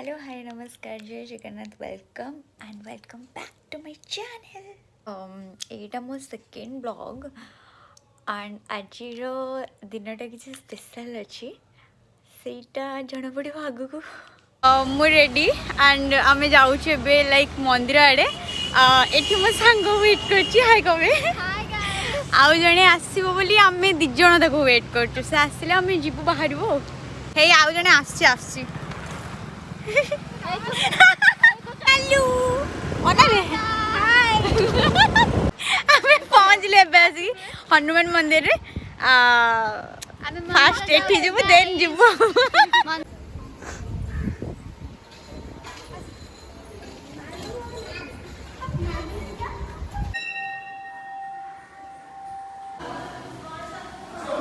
Hello, hi, namaskar, Jai Jagannath, welcome and welcome back to my channel. ଏଇଟା ମୋ second blog and ଆଜିର ଦିନଟା କିଛି ସ୍ପେଶାଲ୍ ଅଛି ସେଇଟା ଜଣାପଡ଼ିବ ଆଗକୁ। ମୁଁ ରେଡ଼ି ଆଣ୍ଡ ଆମେ ଯାଉଛୁ ଏବେ ଲାଇକ୍ ମନ୍ଦିର ଆଡ଼େ। ଏଠି ମୋ ସାଙ୍ଗ ୱେଟ୍ କରୁଛି। ହାଇ କମେ ଆଉ ଜଣେ ଆସିବ ବୋଲି ଆମେ ଦୁଇ ଜଣ ତାକୁ ୱେଟ୍ କରୁଛୁ। ସେ ଆସିଲେ ଆମେ ଯିବୁ ବାହାରିବୁ। ହେଇ ଆଉ ଜଣେ ଆସିଛି हेलो आमे पहुँचले एबे आसी हनुमान मंदिर रे फास्ट एठी जीवु देन जीवु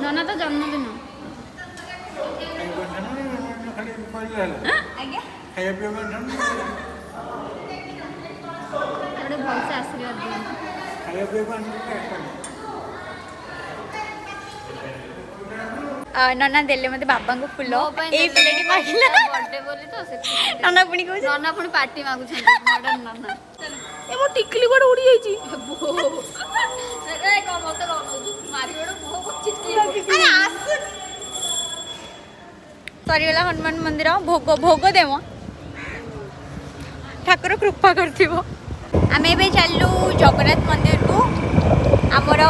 नना तो जन्मदिन आज्ञा भलसे आशीर्वाद नना देले मते बाबा को फूल ए प्लेट मागिला बर्थडे बोली तो से नना पुनी को नना पुनी पार्टी मागु छन मॉडर्न नना ए मो टिकली कोड उड़ी जाई छी ए को मते मारी बडो बहुत चिटकी अरे आस सरी वाला हनुमान मंदिर भोग देव ठाकुर कृपा करथिबो। आमे एबे चललु जगन्नाथ मंदिर को आमर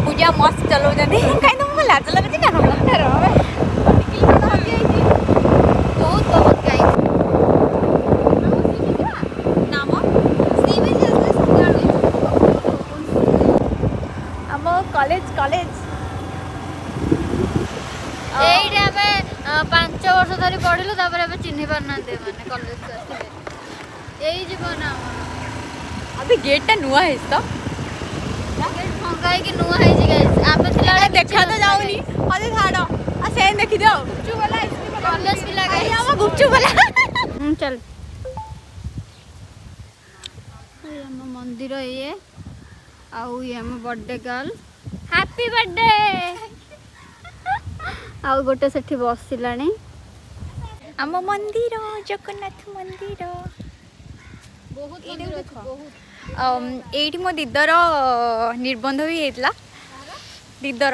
पूजा मस्त चलो जदी काई तुम लाज लगछि ना बहुत बहुत गाई नाम सी बीच असले सकाळ हम कॉलेज एइटा में 5 वर्ष धरी पढिलु तापर अब चिन्हि पारनाते माने कॉलेज को आस्ते एई जीवन अभी गेट नुआ है तो फंगाई की नुआ है जी गाइस आमे थिला देखा तो जाऊनी अरे छाड़ो आ से देखि जाओ गुपचुप वाला आइसक्रीम कॉलेज भी लगा है हम गुपचुप वाला चल ये हम मंदिर ये आउ ये हम बर्थडे गर्ल हैप्पी बर्थडे आउ गोटे सेठी बसिलानी आम मंदिर जगन्नाथ मंदिर बहुत मंदिर अछि बहुत एठी मो दीदर निर्बंध भी हेतला दीदर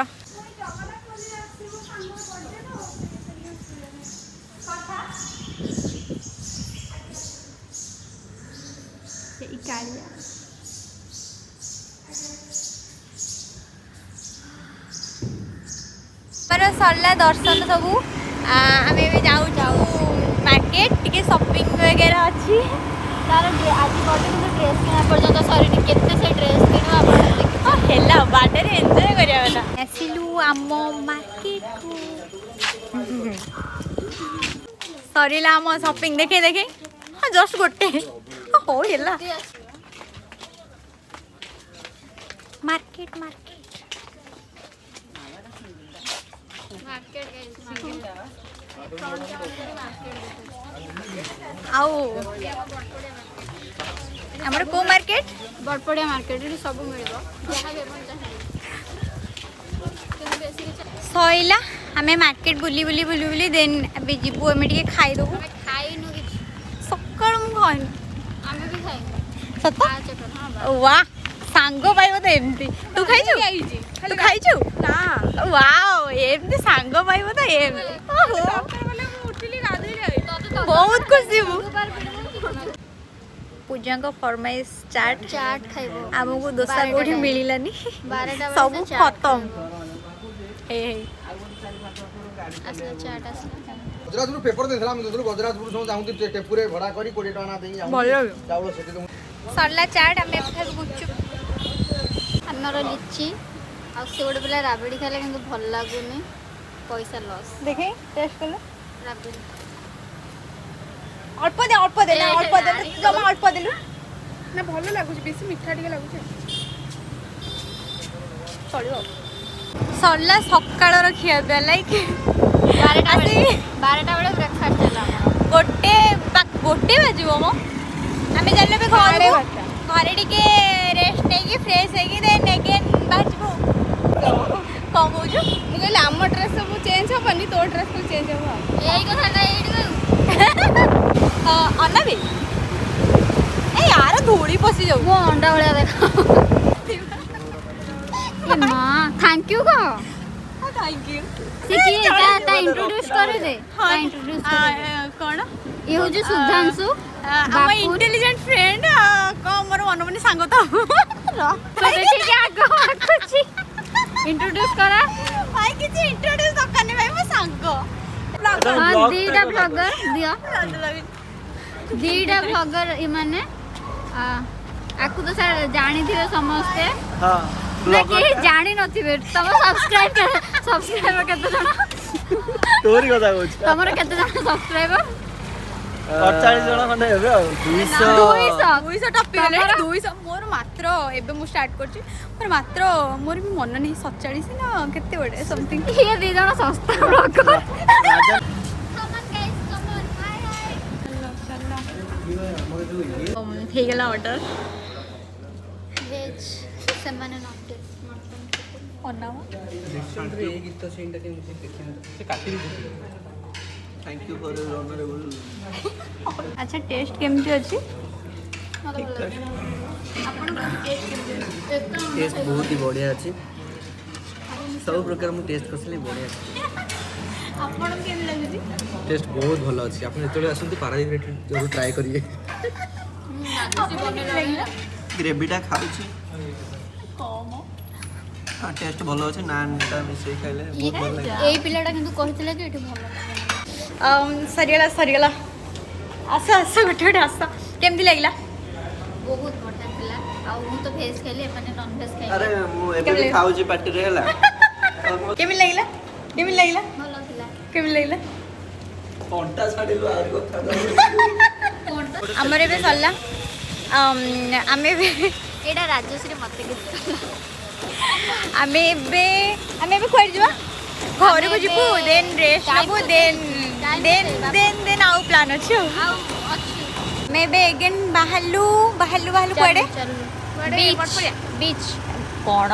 सरला दर्शन सब आम जाऊ मार्केट टिके शॉपिंग वगैरह अच्छी तार आज बर्थडे में ड्रेस किना पर्यंत सरी केते से ड्रेस किनो आपण हेला बर्थडे रे एन्जॉय करिया वाला आसिलु आम मार्केट को सरीला आम शॉपिंग देखे हां जस्ट गोटे हो हेला मार्केट गाइस आओ हमर को मार्केट बड़पड़िया मार्केट रे सब मिलबो जहां भी अपन चाहे केते बेसी सइला हमें मार्केट बुली देन अबे जीबू हमें टिके खाई दबो खाई नु कि सकाळ मु खाई हमें भी खाई सत हां वाह सांगो पाइबो तो एमती तू खाइछु तू खाइछु ना वाओ एमती सांगो पाइबो तो एम बहुत खुशी हूँ पूजा को फरमाइश चाट खाइबो आमको दोसा कोठी मिलिलानी 12टा सब खत्म हे असला चाट असला गजराजपुर पेपर देथला हम दोसरो गजराजपुर सो जाउं ती टेपुरे भड़ा करी 20 टका ना देई भल चावल सेठी दउ सरला चाट हमें खाइ गुचुप हमर लिची आ से गोटे बेला राबड़ी खाले किंतु भल लागुनी पैसा लॉस देखे टेस्ट कर राबड़ी अल्प दे जमा अल्प देलु ना भल लागुछ बेसी मिठा टिके लागुछ चलियो सरला सकाळर खिया बे लाइक 12टा बेले ब्रेकफास्ट चला गोटे बाजिबो मो आमे जाले बे घरे टिके रेस्ट नेकी फ्रेश हेकी देन अगेन बाजिबो कम होजु मु कहले हम ड्रेस सब चेंज होबनी तो ड्रेस को चेंज होबा यही कथा का एडी बसी जाऊ वो अंडा भलिया देख ए मां थैंक यू कह थैंक यू से की ता इंट्रोड्यूस करे दे ता इंट्रोड्यूस करे कौन ये हो जो सुधांशु हम इंटेलिजेंट फ्रेंड को मोर मन मन सांग तो देखि के आगो आकुची इंट्रोड्यूस करा भाई किसी इंट्रोड्यूस दरकार नहीं भाई मो सांग हां दीटा ब्लॉगर दिया दीटा ब्लॉगर ई माने आकु तो सर जानी थिले समस्ते हां ना के जानी नथिबे तम सब्सक्राइबर केते जण तोरी कथा कहू तमर केते जण सब्सक्राइबर 48 जण खंडे हेबे आ 200 टपी गले 200 मोर मात्र एबे मु स्टार्ट करछि पर मात्र मोर भी मन नहीं 47 ना केते बडे समथिंग ये दी जण सस्ता ब्लॉगर हे गेला ऑर्डर वेज ସେମାନେ ନଟେ ଅନାମ thank you for your honourable अच्छा टेस्ट केमती अछि टेस्ट बहुत ही बढ़िया अछि सब प्रकार मु टेस्ट करसली बढ़िया अछि आपण केम लागुछि टेस्ट बहुत भल अछि आपण जेतले आसंती पारादीप रे जरूर ट्राई करिए ग्रेवीटा खाउछि हाँ टेस्ट भल अछि नान टा मिसई खाइले बहुत भल लागे एई पिलाटा किंतु कहितले कि एठी भल सरीगला आस आस गोटे गोटे आस केमती लागला बहुत बढ़िया पिला आ मु तो भेज खाइले माने नॉन भेज खाइले अरे मु एबे भी खाउछि पार्टी रे हला केमती लागला भलो पिला केमती लागला कोंटा छाडिलु आर कथा कोनटा हमर एबे सरला आमे एटा राजश्री मते कि आमे खोइ जवा घर को जिबु देन रेस्ट नबु देन आउ प्लान अछि आ अछि मैं बे अगेन बाहलु पड़े बीच कोण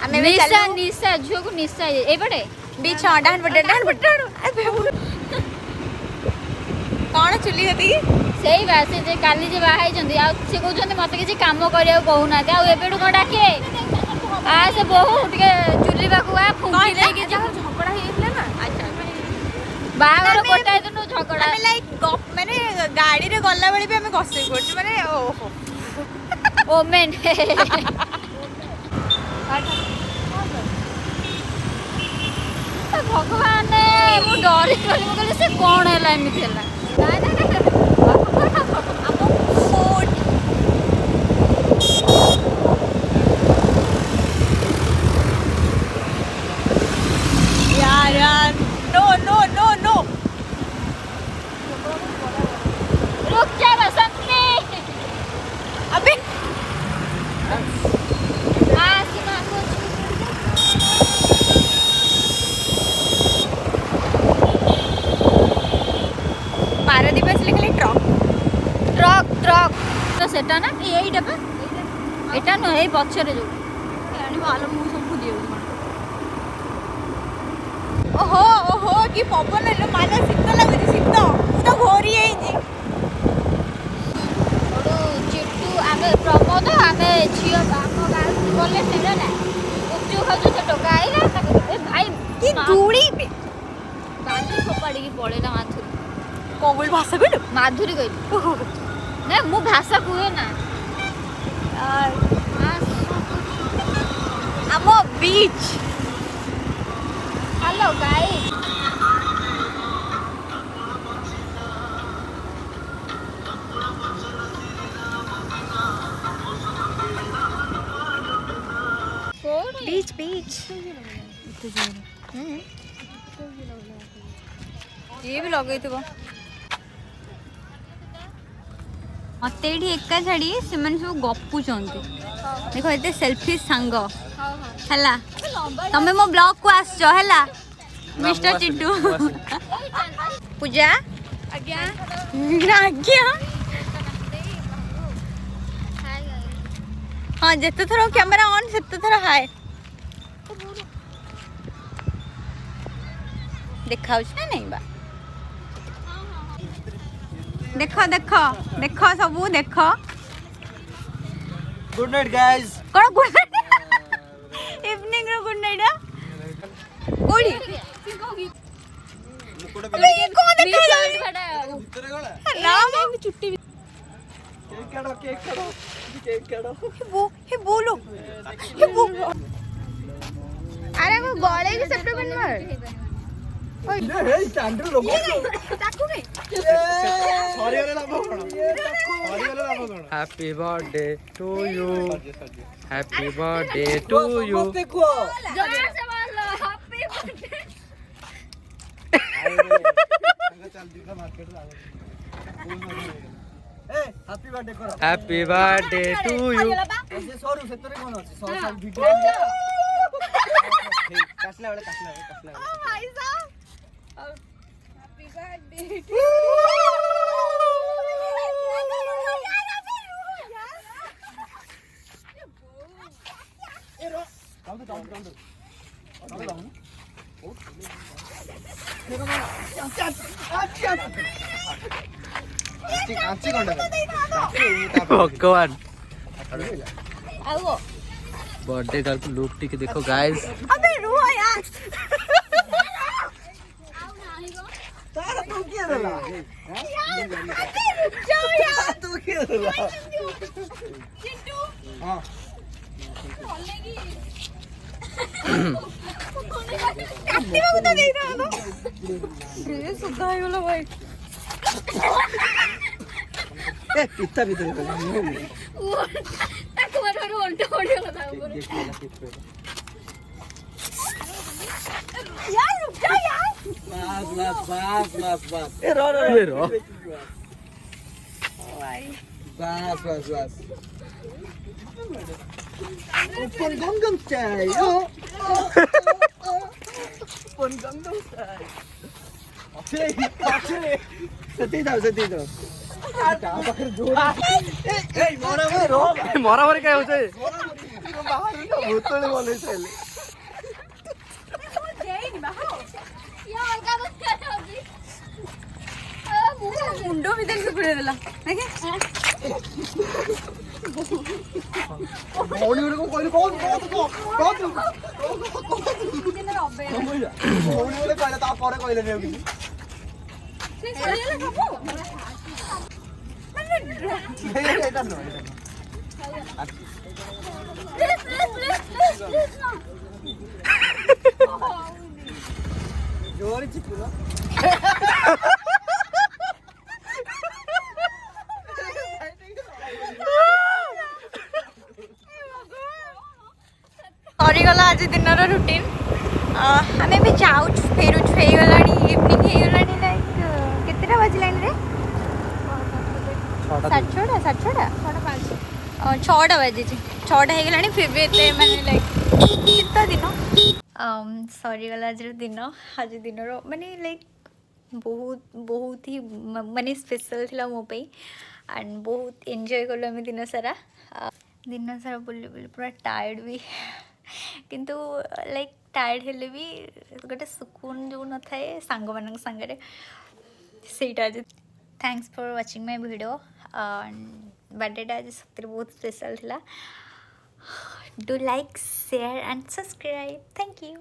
आमे बे निशा चलु निशा झियो को निशा ए पटे बीच डान बटे कोण चुली गती सेही बात से जे काली जे बाहाई जंदी आ से कहउछन मते किछि काम करिया कहू ना आ एबेडु को डाके आ से बहु टिके चुली बाकू आ फुंकी ले के झगड़ा हेइले ना अच्छा बागर कोटाय दिनु झगड़ा आमे लाइक माने गाड़ी रे गल्ला बेली भी आमे गसई करछ माने ओहो ओमेन भगवान मु डरी गली मु कहले से कोन हैला एमिति हैला यार नो रुक जा बसंती अबे आ सीमा को पारादीप असले खाली ट्रक तो सेटा ना एईटा बा एटा न ए पछरे जो यानी वाला मु सब भूली ओहो कि पवन लो माला शीत लागुଛି शीत मु तो घोरी हेइजी ओडो चिट्टू आमे प्रमोद आमे झियो बाम गाल बोले सेरा ना उपचु खाजु से टोका आइला ताको ए भाई कि धूड़ी पे बाली फोपाड़ी की पळेला माथुरी कोगुल भाषा कहलु माधुरी कहली ना मु भाषा कुहे ना यार आमो बीच हेलो गाइस बीच ये भी लगे थे मत ये एका छाड़ी से सब गपुंट देख ये सेल्फी सांग है तमें मो ब्लॉग को आस मिस्टर चिट्टू पूजा आज्ञा आज्ञा हाँ जिते थर कैमरा ऑन सेते थर हाय देखा ना नहीं बा देख देख देख सबू देख गुड नाइट गाइस कौन गुड नाइट इवनिंग रो गुड नाइट कोड़ी अबे ये कौन देखा ना चुट्टी केक काटो हे बोलो अरे वो गले की सेप्टे बन मार हे कैंडल लोगो ताकू नहीं सॉरी वाला लाभ कोन happy birthday to you happy birthday to you जोर से बोल लो हैप्पी बर्थडे हैप्पी बर्थडे करो हैप्पी बर्थडे टू यू ऐसे सॉरी सेतरे कोन अछि सॉरी वीडियो कसला वाला भाई साहब हैप्पी बर्थडे कांची कंडा भगवान आओ बर्थडे गर्ल को लुक टिके देखो गाइस अबे रो यार तारा तू किए देला रुक जाओ यार तू किए देला चिंटू हां काटी में तो नहीं रहा था रे सुधा है वाला भाई ए पिता भी तेरे को ताको मारो उल्टा उल्टा लगा ऊपर यार रुक जा यार बस ए रो बस open Gangnam style open Gangnam style अच्छे सती दो मरा मरी काय होते भूतळे बोले चाले या अलगा बस कर होगी मुंडो भीतर से पुरे देला देखे भौणी को कहली कौन भौणी बोले कहले ता परे कहले ने कि एटा नो जोरी चिकुला सरी गला आज दिन रुटीन आम भी जाऊ फेरुच फेगला इवनिंग होगलानी लाइक केतेटा बजलानी रे 6टा बजे 6टा होगला फिर भी एत माने लाइक शीत दिन सरी गला आज दिन माने लाइक बहुत ही माने स्पेशल थिला मो पे एंड बहुत एंजॉय कलु आम दिन सारा बुली पूरा टायर्ड भी किंतु लाइक टायर्ड हेले भी गोटे सुकून जो न थाए सांग मान सांगे सेटा आज thanks for watching my video birthday आज सत्य बहुत स्पेशल थिला do like share and subscribe thank you.